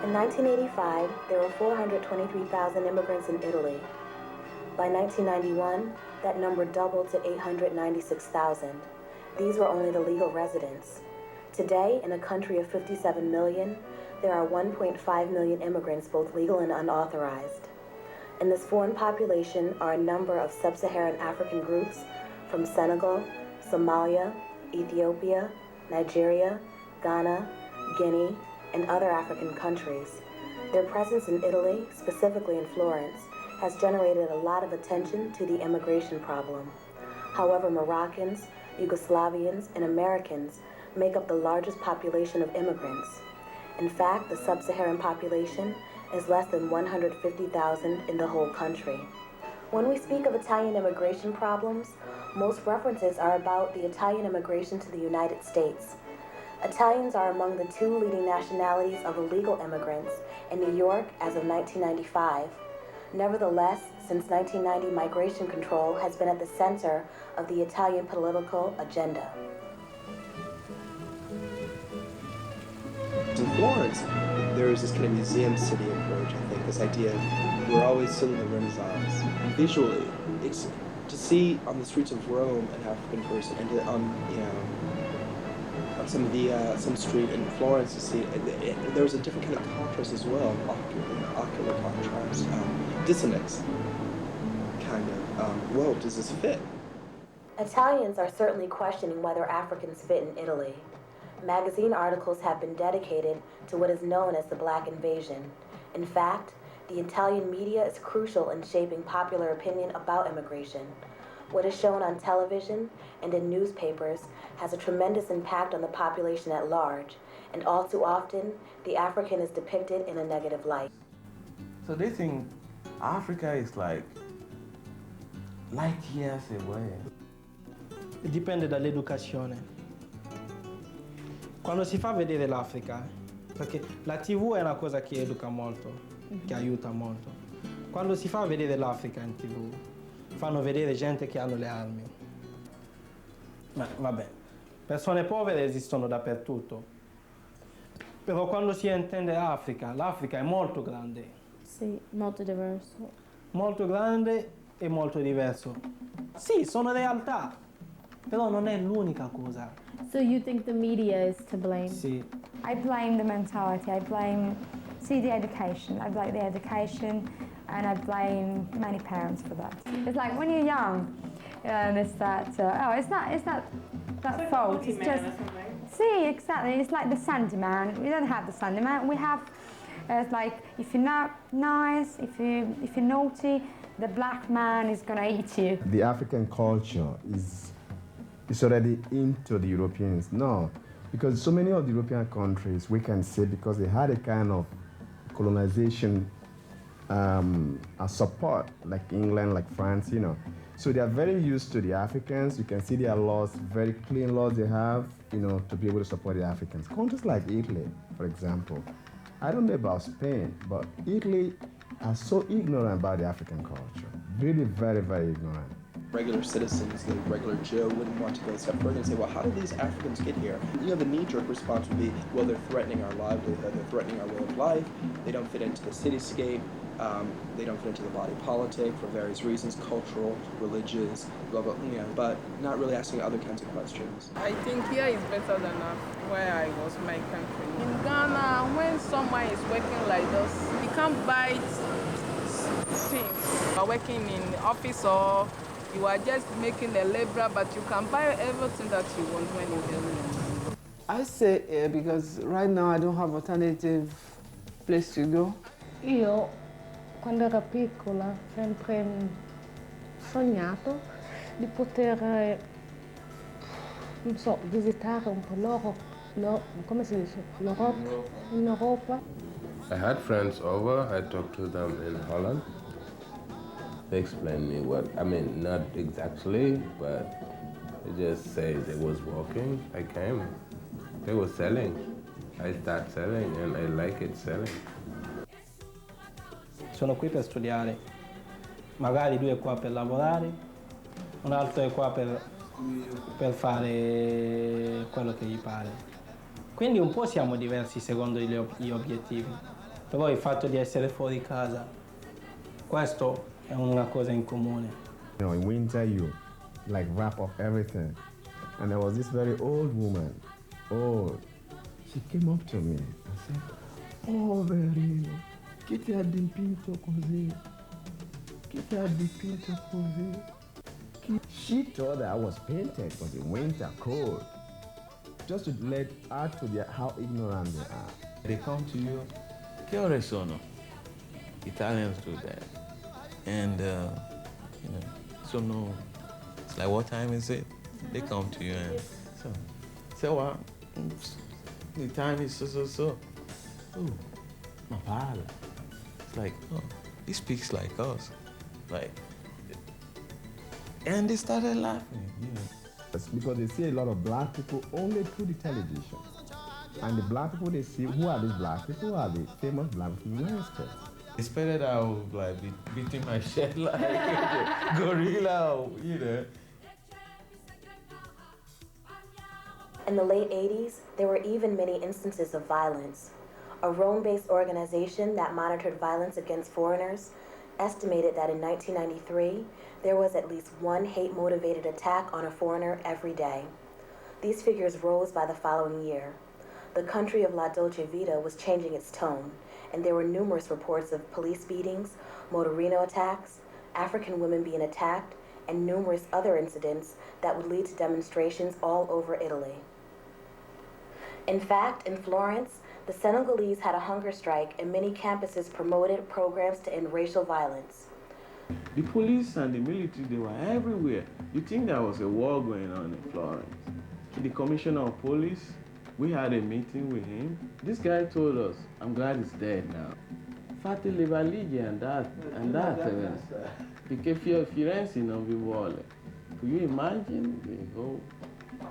In 1985, there were 423,000 immigrants in Italy. By 1991, that number doubled to 896,000. These were only the legal residents. Today, in a country of 57 million, there are 1.5 million immigrants, both legal and unauthorized. In this foreign population are a number of sub-Saharan African groups from Senegal, Somalia, Ethiopia, Nigeria, Ghana, Guinea, and other African countries. Their presence in Italy, specifically in Florence, has generated a lot of attention to the immigration problem. However, Moroccans, Yugoslavians, and Americans make up the largest population of immigrants. In fact, the sub-Saharan population is less than 150,000 in the whole country. When we speak of Italian immigration problems, most references are about the Italian immigration to the United States. Italians are among the 2 leading nationalities of illegal immigrants in New York as of 1995. Nevertheless, since 1990, migration control has been at the center of the Italian political agenda. In Florence, there is this kind of museum city approach, I think, this idea of we're always still in the Renaissance. Visually, it's to see on the streets of Rome an African person, and on some street in Florence to see there was a different kind of contrast as well, ocular contrast, dissonance, kind of. Whoa, does this fit? Italians are certainly questioning whether Africans fit in Italy. Magazine articles have been dedicated to what is known as the Black Invasion. In fact, the Italian media is crucial in shaping popular opinion about immigration. What is shown on television and in newspapers has a tremendous impact on the population at large, and all too often, the African is depicted in a negative light. So they think Africa is like light years away. Dipende dall'educazione. Quando si fa vedere l'Africa, perché la TV è una cosa che educa molto, che aiuta molto. Quando si fa vedere l'Africa in TV, fanno vedere gente che hanno le armi. Ma vabbè, persone povere esistono dappertutto. Però quando si intende Africa, l'Africa è molto grande. Sì, molto diverso. Molto grande e molto diverso. Sì, sono realtà, però non è l'unica cosa. So you think the media is to blame? Sì. I blame the mentality. I blame, the education. I blame the education, and I blame many parents for that. It's like when you're young, and it's that. It's not that fault. It's just. See, exactly. It's like the sentiment. We don't have the sentiment. We have. It's like if you're not nice, if you're naughty, the black man is gonna eat you. The African culture is already into the Europeans. No, because so many of the European countries, we can say, because they had a kind of colonization support, like England, like France, So they are very used to the Africans. You can see their laws, very clean laws they have, to be able to support the Africans. Countries like Italy, for example. I don't know about Spain, but Italy are so ignorant about the African culture. Really very, very ignorant. Regular citizens, the regular Joe, wouldn't want to go a step further and say, well, how did these Africans get here? The knee-jerk response would be, well, they're threatening our livelihood, they're threatening our way of life, they don't fit into the cityscape, they don't fit into the body politic for various reasons, cultural, religious, blah, blah, but not really asking other kinds of questions. I think here is better than where I was in my country. In Ghana, when someone is working like this, you can't buy things. You are working in the office or you are just making a labor, but you can buy everything that you want when you get in. I say because right now I don't have alternative place to go. Io, quando ero piccola, sempre sognato di poter, non so, visitare un po' come si dice? L'Europa. I had friends over, I talked to them in Holland. They explained me not exactly, but they just say they was walking. I came. They were selling. I started selling and I like it selling. Sono qui per studiare. Magari lui è qua per lavorare, un altro è qua per fare quello che gli pare. Quindi un po' siamo diversi secondo gli obiettivi. Però il fatto di essere fuori casa, questo è una cosa in comune. You know, in winter you like wrap up everything. And there was this very old woman, old. She came up to me and said, "Oh, Verino, che ti ha dipinto così? Che ti ha dipinto così?" She thought that I was painted because in winter, cold. Just to add to how ignorant they are. They come to you, che ore sono? Italians do that. And, sono, it's like, what time is it? They come to you and say, well, the time is so. Oh, ma parla. It's like, oh, he speaks like us. Like, and they started laughing, It's because they see a lot of black people only through the television. And the black people they see, who are these black people? Who are the famous black people in United States? It's better that I would like be beating my chest like a gorilla, In the late 80s, there were even many instances of violence. A Rome-based organization that monitored violence against foreigners estimated that in 1993, there was at least one hate-motivated attack on a foreigner every day. These figures rose by the following year. The country of La Dolce Vita was changing its tone, and there were numerous reports of police beatings, motorino attacks, African women being attacked, and numerous other incidents that would lead to demonstrations all over Italy. In fact, in Florence, the Senegalese had a hunger strike and many campuses promoted programs to end racial violence. The police and the military, they were everywhere. You think there was a war going on in Florence? The commissioner of police, we had a meeting with him. This guy told us, I'm glad he's dead now. Fate le valigie andatevene. Perché Firenze non vi vuole. Could you imagine the whole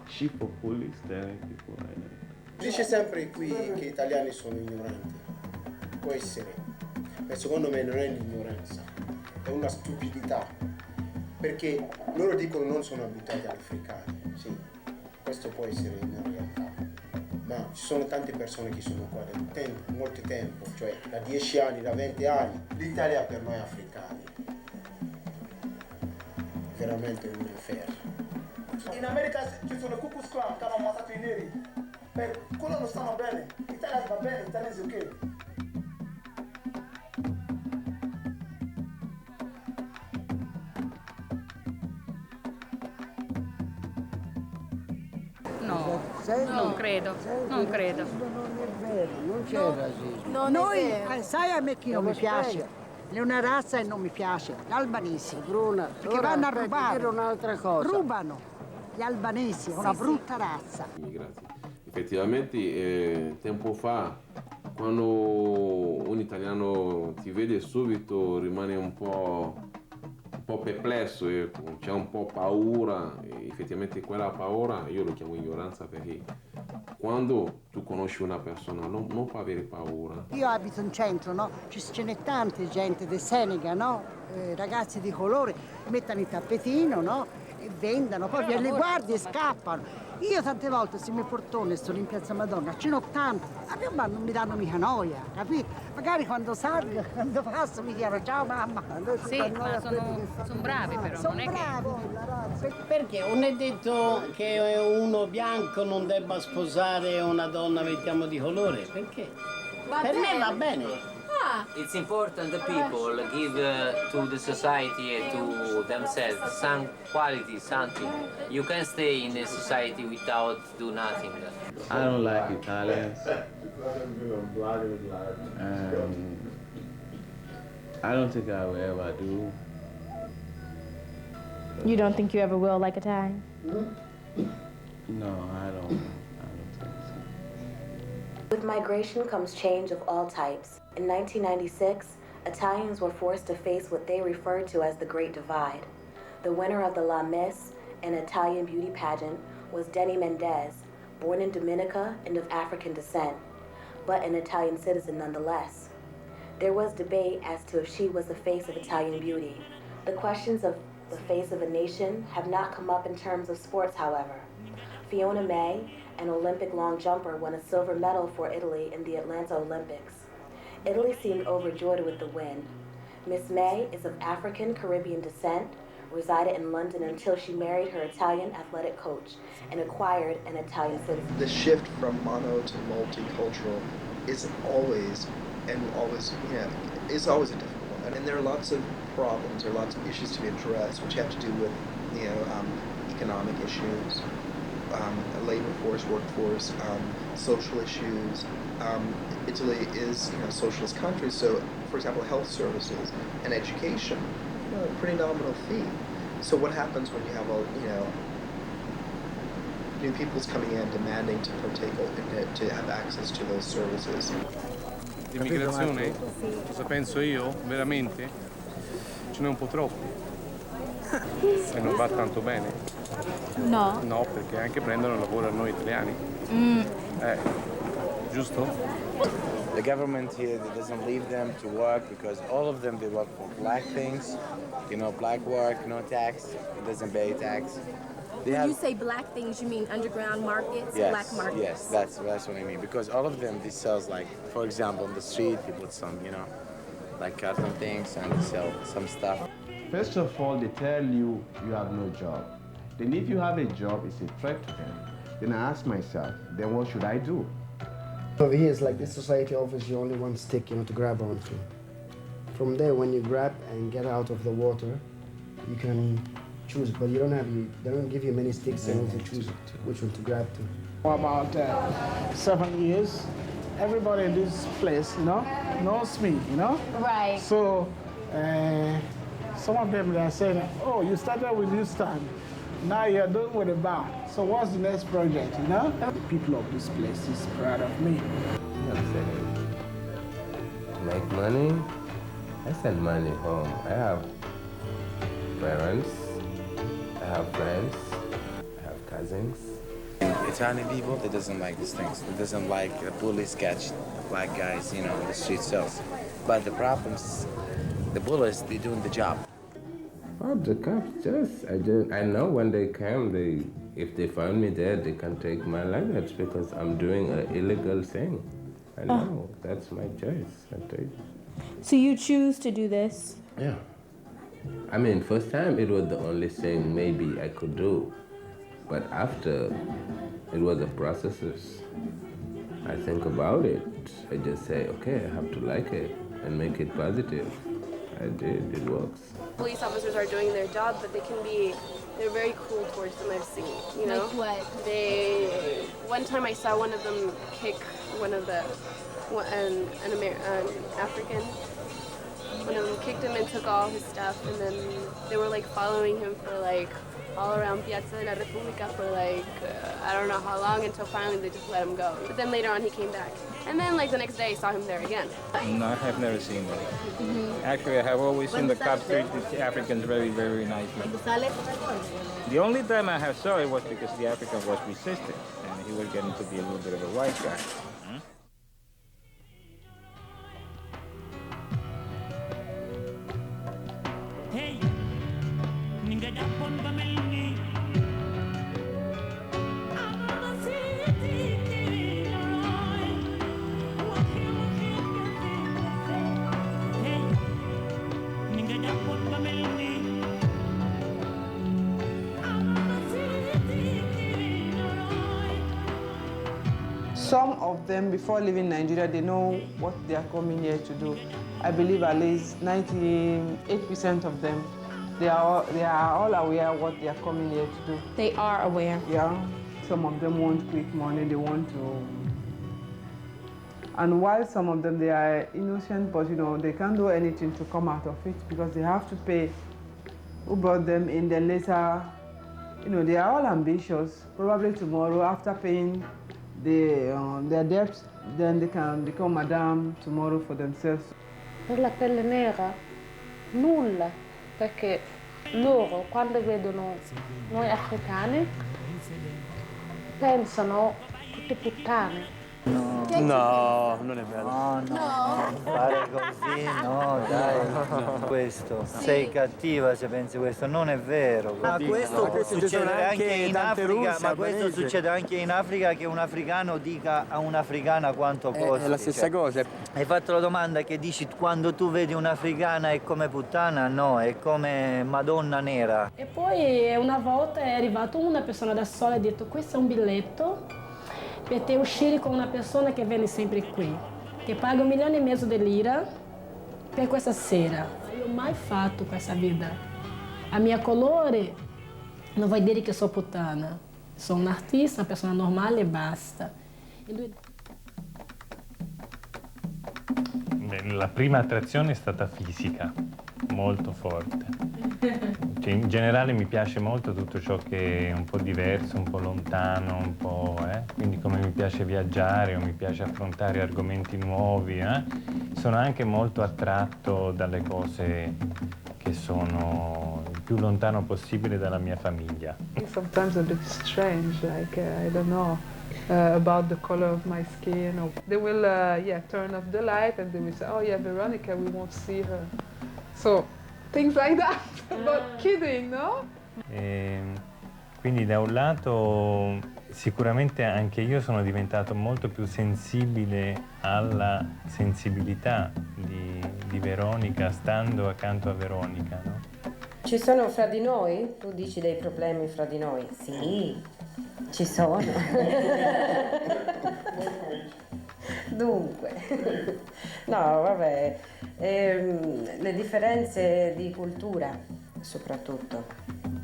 chief of police telling people like that? Dice sempre qui che gli italiani sono ignoranti. Può essere, ma secondo me non è l'ignoranza, è una stupidità. Perché loro dicono non sono abituati agli africani. Sì, questo può essere una realtà. Ma ci sono tante persone che sono qua da molto tempo, cioè da 10 anni, da 20 anni. L'Italia per noi africani è veramente un inferno. In America ci sono Ku Klux Klan che hanno ammazzato i neri. Quello non stanno bene. L'Italia va bene, l'Italia è ok. No, non credo, non credo. Non è vero, non c'è razzismo. Noi, sai a me chi non mi piace? È una razza e non mi piace, gli albanesi. Bruna, perché vanno a rubare. Dire un'altra cosa. Rubano gli albanesi, è una brutta razza. Grazie. Effettivamente tempo fa, quando un italiano ti vede subito rimane un po' perplesso, c'è un po' paura, e effettivamente quella paura io lo chiamo ignoranza, perché quando tu conosci una persona non puoi avere paura. Io abito in centro, no? Ce n'è tanta gente del Senegal, no? Ragazzi di colore mettono il tappetino, no? E vendono, poi li guardi e scappano. Io tante volte se mi portone sto in piazza Madonna, ce n'ho tante, ma non mi danno mica noia, capito? Magari quando salgo, quando passo mi dicono ciao mamma. Sì, ma sono bravi però, non è che... Perché non è detto che uno bianco non debba sposare una donna, mettiamo, di colore? Perché? Per me va bene. It's important the people give to the society and to themselves some quality, something. You can stay in a society without do nothing. I don't like Italians. I don't think I will ever do. You don't think you ever will like Italian? No, I don't think so. With migration comes change of all types. In 1996, Italians were forced to face what they referred to as the Great Divide. The winner of the La Miss, an Italian beauty pageant, was Denny Mendez, born in Dominica and of African descent, but an Italian citizen nonetheless. There was debate as to if she was the face of Italian beauty. The questions of the face of a nation have not come up in terms of sports, however. Fiona May, an Olympic long jumper, won a silver medal for Italy in the Atlanta Olympics. Italy seemed overjoyed with the win. Miss May is of African Caribbean descent, resided in London until she married her Italian athletic coach and acquired an Italian citizenship. The shift from mono to multicultural is always a difficult one. And there are lots of problems, there are lots of issues to be addressed, which have to do with, economic issues, labor force, workforce, social issues. Italy is a socialist country, so, for example, health services and education, a pretty nominal fee. So what happens when you have new people's coming in demanding to partake to have access to those services? L'immigrazione, cosa penso io, veramente, ce n'è un po' troppo. E non va tanto bene. No. No, perché anche prendono il lavoro a noi italiani. Giusto? The government here doesn't leave them to work because all of them, they work for black things, black work, no tax, it doesn't pay tax. When you say black things, you mean underground markets, yes, black markets? Yes, that's what I mean. Because all of them, they sells like, for example, on the street, they put some, like cotton things and they sell some stuff. First of all, they tell you you have no job. Then if you have a job, it's a threat to them. Then I ask myself, then what should I do? Over here, it's like this society offers you only one stick, to grab onto. From there, when you grab and get out of the water, you can choose, but they don't give you many sticks and you to choose which one to grab to. For about 7 years, everybody in this place, knows me, Right. So, some of them, they are saying, oh, you started with this time. Now you're doing with a band. So what's the next project, The people of this place is proud of me. To make money, I send money home. I have parents, I have friends, I have cousins. Italian people, they doesn't like these things. They doesn't like the police catch the black guys, in the street cells. But the problems, the police, they're doing the job. Oh, the cops I know when they come, if they find me there, they can take my luggage because I'm doing an illegal thing. I know, that's my choice, I take. So you choose to do this? Yeah. I mean, first time it was the only thing maybe I could do. But after, it was a process. I think about it. I just say, okay, I have to like it and make it positive. I did, it works. Police officers are doing their job, but they're very cruel towards them, I've seen, Like what? One time I saw one of them kick an African. One of them kicked him and took all his stuff, and then they were like following him for like all around Piazza della Repubblica for like, I don't know how long, until finally they just let him go. But then later on he came back. And then like the next day I saw him there again. No, I have never seen that. Actually, I have always seen the cops treat the Africans very, very nicely. The only time I have saw it was because the African was resistant, and he was getting to be a little bit of a white guy. Some of them, before leaving Nigeria, they know what they are coming here to do. I believe at least 98% of them, they are all aware of what they are coming here to do. They are aware? Yeah. Some of them want quick money, they want to... And while some of them, they are innocent, but they can't do anything to come out of it because they have to pay who brought them in. Then later, they are all ambitious. Probably tomorrow, after paying their debts, then they can become madame tomorrow for themselves. Per la pelle nera, nulla, perché loro quando vedono noi africani pensano tutte puttane. No, non è vero. No, non fare così, no, dai. Questo, sei cattiva se pensi questo, non è vero. Ma questo può succedere anche in Africa, ma questo succede anche in Africa che un africano dica a un'africana quanto costa. È la stessa cosa. Hai fatto la domanda che dici quando tu vedi un'africana è come puttana? No, è come Madonna nera. E poi una volta è arrivata una persona da sola e ha detto questo è un biglietto per te uscire con una persona che viene sempre qui, che paga 1,5 milioni di lire per questa sera. Non ho mai fatto questa vita. A mia colore non vuol dire che sono puttana. Sono un artista, una persona normale e basta. E lui... La prima attrazione è stata fisica, molto forte. Cioè, in generale mi piace molto tutto ciò che è un po' diverso, un po' lontano, un po', quindi come mi piace viaggiare o mi piace affrontare argomenti nuovi, sono anche molto attratto dalle cose che sono il più lontano possibile dalla mia famiglia. Sometimes a bit strange, like I don't know about the color of my skin. Or they will turn off the light and they will say, oh yeah, Veronica, we won't see her. So things like that, but kidding, no? Quindi da un lato sicuramente anche io sono diventato molto più sensibile alla sensibilità di Veronica stando accanto a Veronica, no? Ci sono fra di noi? Tu dici dei problemi fra di noi? Sì, ci sono. Dunque, no, vabbè, le differenze di cultura soprattutto.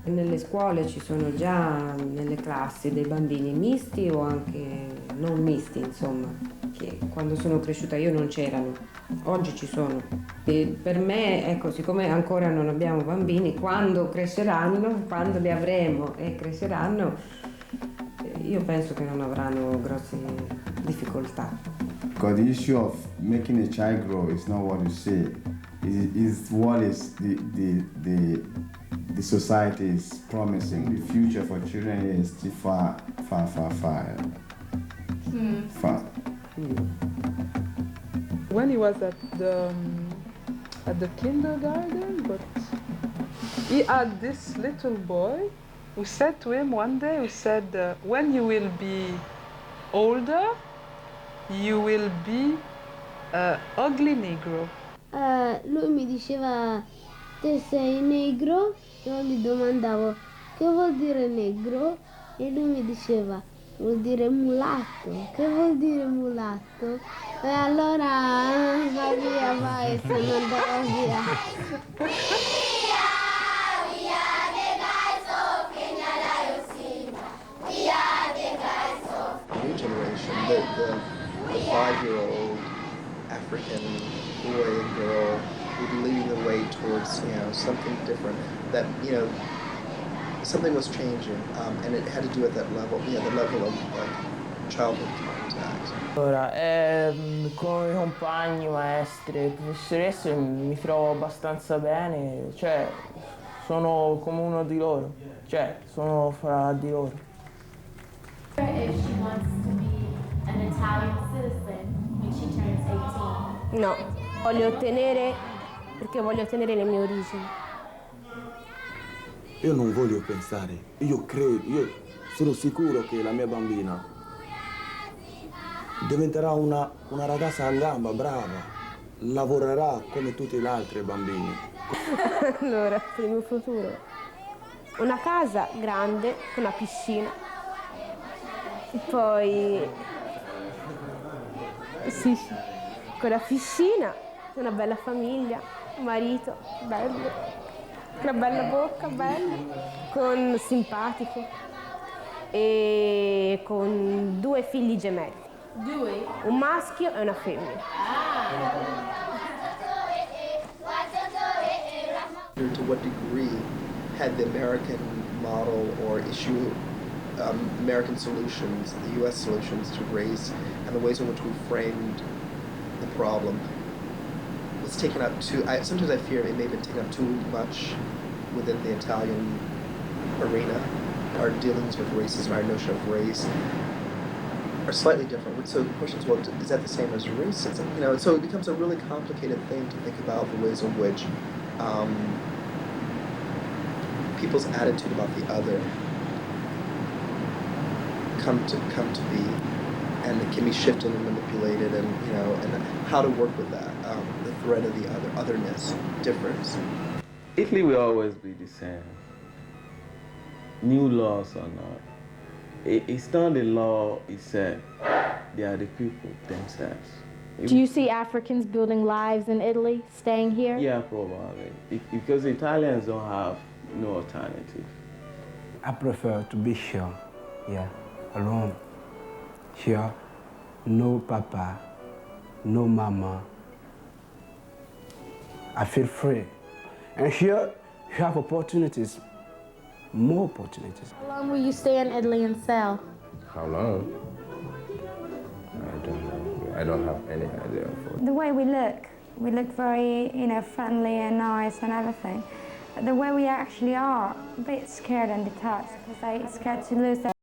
Nelle scuole ci sono già nelle classi dei bambini misti o anche non misti, insomma, che quando sono cresciuta io non c'erano, oggi ci sono. E per me, ecco, siccome ancora non abbiamo bambini, quando cresceranno, quando li avremo e cresceranno, io penso che non avranno grosse difficoltà. Because the issue of making a child grow is not what you say, is what is the society is promising. The future for children is still far. When he was at the kindergarten, but he had this little boy who said to him one day, who said, when you will be older, you will be ugly negro. Lui mi diceva, te sei negro? Io gli domandavo, che vuol dire negro? E lui mi diceva, vuol dire mulatto. Che vuol dire mulatto? E allora va via, vai, se non andava via. New generation, the 5-year-old African boy and girl would be leading the way towards, something different. That, something was changing, and it had to do at that level, the level of childhood contact. Allora, con i compagni, maestri, professoresse mi trovo abbastanza bene, cioè sono come uno di loro, cioè sono fra di loro. If she wants to be an Italian citizen when she turns 18. No, perché voglio ottenere le mie origini. Io non voglio pensare, io sono sicuro che la mia bambina diventerà una ragazza in gamba, brava, lavorerà come tutti gli altri bambini. Allora, per il mio futuro, una casa grande con una piscina. Poi, sì, con la piscina, una bella famiglia, un marito, bello, una bella bocca, bello, simpatico e con 2 figli gemelli. 2? Un maschio e una femmina. To what degree had the American model or issue American solutions, the U.S. solutions to race, and the ways in which we framed the problem was taken up too. Sometimes I fear it may have been taken up too much within the Italian arena. Our dealings with racism, our notion of race, are slightly different. So the question is, well, is that the same as racism? You know, so it becomes a really complicated thing to think about the ways in which people's attitude about the other come to be, and it can be shifted and manipulated, and you know, and how to work with that, the threat of the otherness, difference. Italy will always be the same. New laws or not. It's not the law itself, they are the people themselves. Do you see Africans building lives in Italy, staying here? Yeah, probably. Because Italians don't have no alternative. I prefer to be here, yeah, alone. Here, no papa, no mama. I feel free. And here, you have opportunities, more opportunities. How long will you stay in Italy and sell? How long? I don't know. I don't have any idea. The way we look very, you know, friendly and nice and everything. But the way we actually are, a bit scared and detached because they're scared to lose their